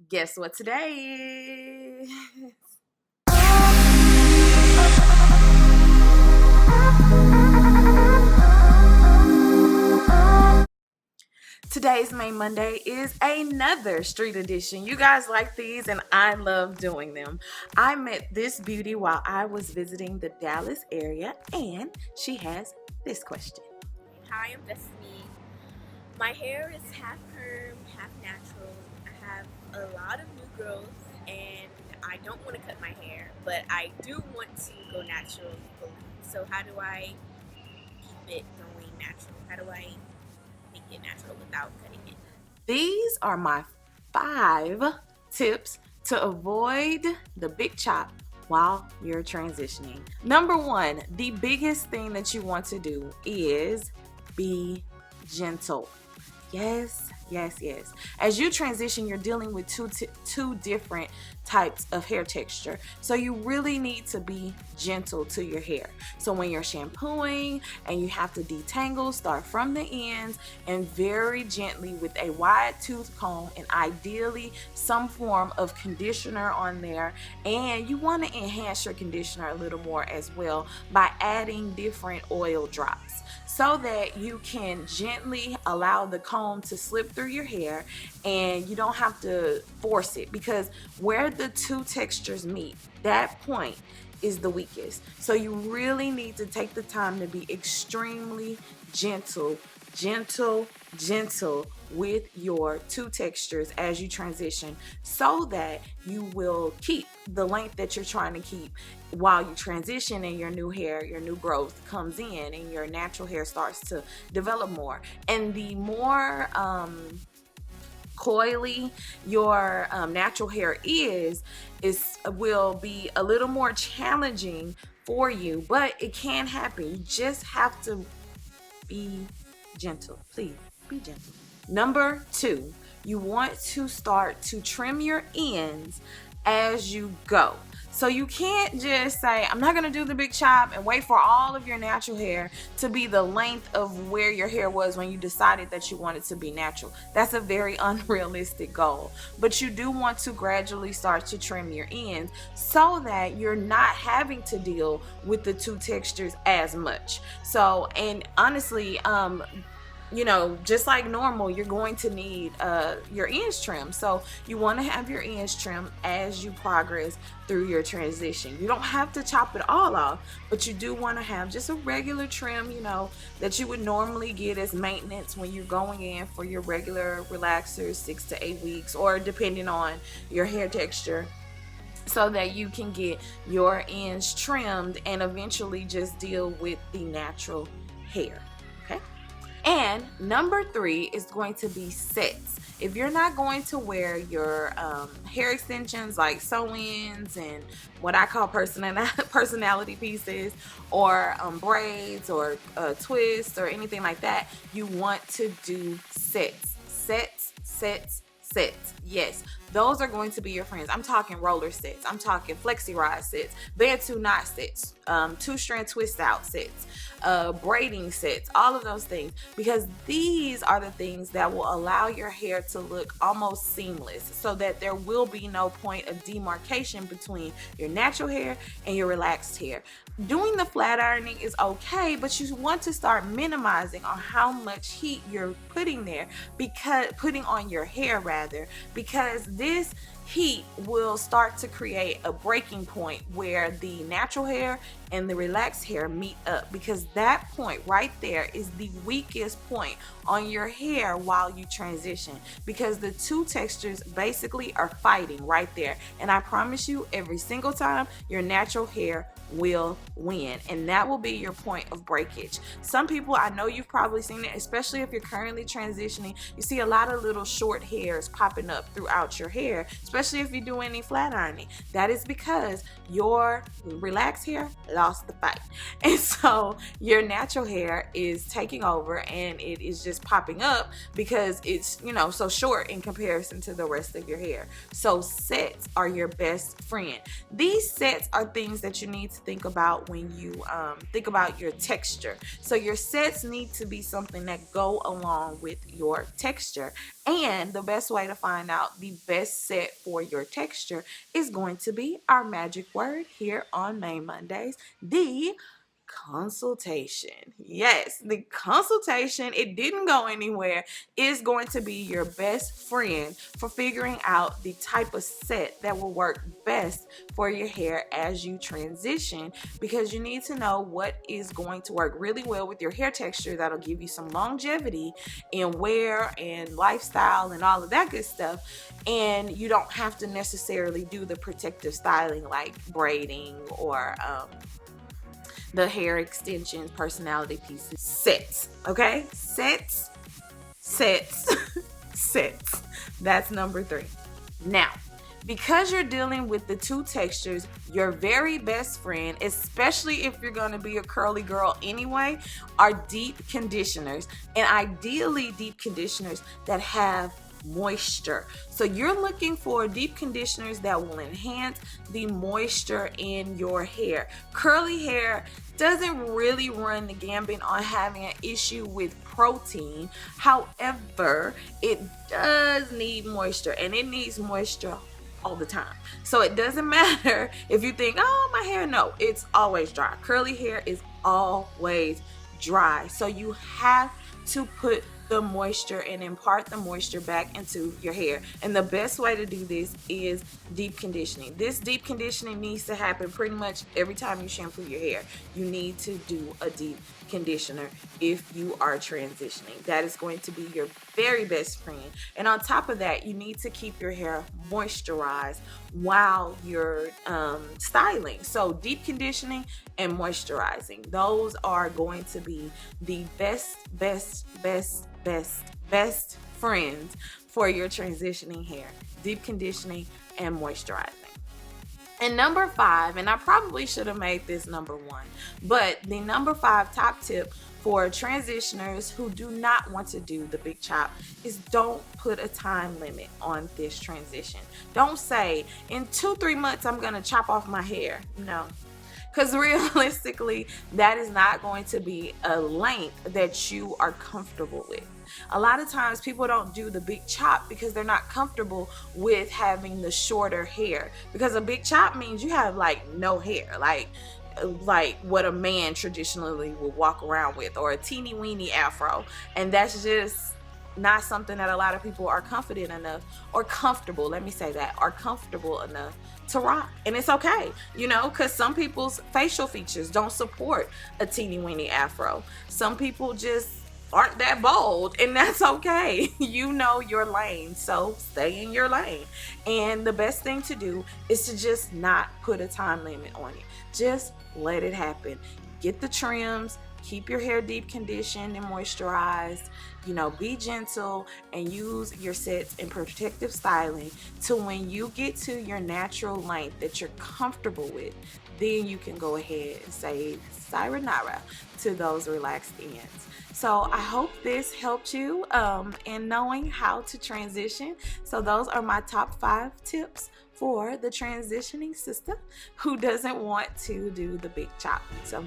Guess what today is? Today's Main Monday is another street edition. You guys like these and I love doing them. I met this beauty while I was visiting the Dallas area and she has this question. Hi, I'm Destiny. My hair is half perm, half natural. I have a lot of new growth and I don't want to cut my hair, but I do want to go natural. So how do I keep it going natural? How do I make it natural without cutting it? These are my 5 tips to avoid the big chop while you're transitioning. Number 1, the biggest thing that you want to do is be gentle. Yes. As you transition, you're dealing with two different types of hair texture. So you really need to be gentle to your hair. So when you're shampooing and you have to detangle, start from the ends and very gently with a wide tooth comb and ideally some form of conditioner on there. And you want to enhance your conditioner a little more as well by adding different oil drops, so that you can gently allow the comb to slip through your hair and you don't have to force it, because where the two textures meet, that point is the weakest. So you really need to take the time to be extremely gentle with your two textures as you transition, so that you will keep the length that you're trying to keep while you transition and your new hair, your new growth comes in and your natural hair starts to develop more. And the more coily your natural hair will be a little more challenging for you, but it can happen. You just have to be gentle. Please be gentle. Number 2, you want to start to trim your ends as you go. So you can't just say, I'm not going to do the big chop and wait for all of your natural hair to be the length of where your hair was when you decided that you wanted to be natural. That's a very unrealistic goal. But you do want to gradually start to trim your ends so that you're not having to deal with the two textures as much. So, and honestly, just like normal, you're going to need your ends trimmed. So you want to have your ends trimmed as you progress through your transition. You don't have to chop it all off, but you do want to have just a regular trim, that you would normally get as maintenance when you're going in for your regular relaxers, 6 to 8 weeks, or depending on your hair texture, so that you can get your ends trimmed and eventually just deal with the natural hair. Okay. And number 3 is going to be sets. If you're not going to wear your hair extensions like sew-ins and what I call personality pieces, or braids or twists or anything like that, you want to do sets. Yes, those are going to be your friends. I'm talking roller sets. I'm talking flexi rod sets, Bantu knot sets, 2-strand twist out sets, braiding sets, all of those things, because these are the things that will allow your hair to look almost seamless, so that there will be no point of demarcation between your natural hair and your relaxed hair. Doing the flat ironing is okay, but you want to start minimizing on how much heat you're putting on your hair, because this heat will start to create a breaking point where the natural hair and the relaxed hair meet up, because that point right there is the weakest point on your hair while you transition, because the two textures basically are fighting right there. And I promise you, every single time, your natural hair will win, and that will be your point of breakage. Some people, I know you've probably seen it, especially if you're currently transitioning, you see a lot of little short hairs popping up throughout your hair, especially if you do any flat ironing. That is because your relaxed hair lost the fight, and so your natural hair is taking over and it is just popping up because it's so short in comparison to the rest of your hair. So sets are your best friend. These sets are things that you need to think about when you think about your texture. So your sets need to be something that go along with your texture. And the best way to find out the best set for your texture is going to be our magic word here on Mane Mondays, the consultation. Yes, the consultation, it didn't go anywhere, is going to be your best friend for figuring out the type of set that will work best for your hair as you transition, because you need to know what is going to work really well with your hair texture that'll give you some longevity in wear and lifestyle and all of that good stuff. And you don't have to necessarily do the protective styling like braiding or the hair extensions, personality pieces, sets. Okay, sets, sets. That's number 3. Now, because you're dealing with the 2 textures, your very best friend, especially if you're going to be a curly girl anyway, are deep conditioners, and ideally deep conditioners that have moisture. So you're looking for deep conditioners that will enhance the moisture in your hair. Curly hair doesn't really run the gambit on having an issue with protein. However, it does need moisture, and it needs moisture all the time. So it doesn't matter if you think, oh, my hair, no, it's always dry. Curly hair is always dry. So you have to put the moisture and impart the moisture back into your hair. And the best way to do this is deep conditioning. This deep conditioning needs to happen pretty much every time you shampoo your hair. You need to do a deep conditioner if you are transitioning. That is going to be your very best friend. And on top of that, you need to keep your hair moisturized while you're styling. So deep conditioning and moisturizing, those are going to be the best friends for your transitioning hair. Deep conditioning and moisturizing. And number 5, and I probably should have made this number 1, but the number 5 top tip for transitioners who do not want to do the big chop is don't put a time limit on this transition. Don't say in 2-3 months I'm gonna chop off my hair. No, because realistically that is not going to be a length that you are comfortable with. A lot of times people don't do the big chop because they're not comfortable with having the shorter hair, because a big chop means you have like no hair, like what a man traditionally would walk around with, or a teeny weeny afro, and that's just not something that a lot of people are confident enough, or comfortable, let me say that, are comfortable enough to rock. And it's okay, you know, because some people's facial features don't support a teeny weeny afro. Some people just aren't that bold, and that's okay. You know your lane, so stay in your lane. And the best thing to do is to just not put a time limit on it. Just let it happen. Get the trims, keep your hair deep conditioned and moisturized, you know, be gentle, and use your sets and protective styling to when you get to your natural length that you're comfortable with, then you can go ahead and say sayonara to those relaxed ends. So I hope this helped you in knowing how to transition. So those are my top 5 tips for the transitioning sister who doesn't want to do the big chop. So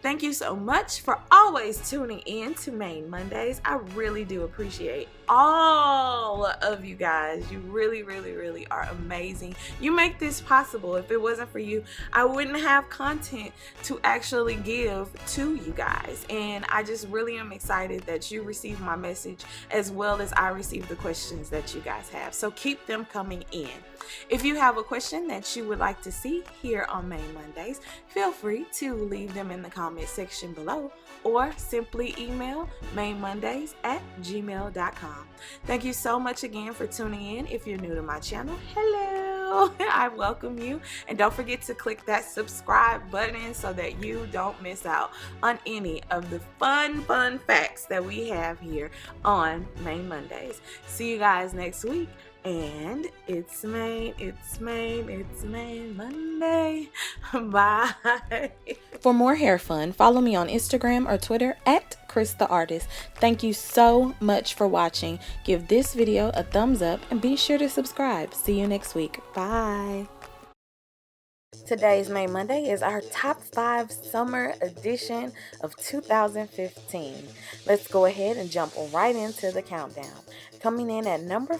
thank you so much for always tuning in to Mane Mondays. I really do appreciate all of you guys. You really, really, really are amazing. You make this possible. If it wasn't for you, I wouldn't have content to actually give to you guys. And I just really am excited that you receive my message as well as I receive the questions that you guys have. So keep them coming in. If you have a question that you would like to see here on Mane Mondays, feel free to leave them in the comment section below, or simply email ManeMondays@gmail.com. Thank you so much again for tuning in. If you're new to my channel, hello, I welcome you. And don't forget to click that subscribe button so that you don't miss out on any of the fun facts that we have here on Mane Mondays. See you guys next week. And it's Mane Monday. Bye. For more hair fun, follow me on Instagram or Twitter @CrysTheArtist. Thank you so much for watching. Give this video a thumbs up and be sure to subscribe. See you next week. Bye. Today's May Monday is our top 5 summer edition of 2015. Let's go ahead and jump right into the countdown. Coming in at number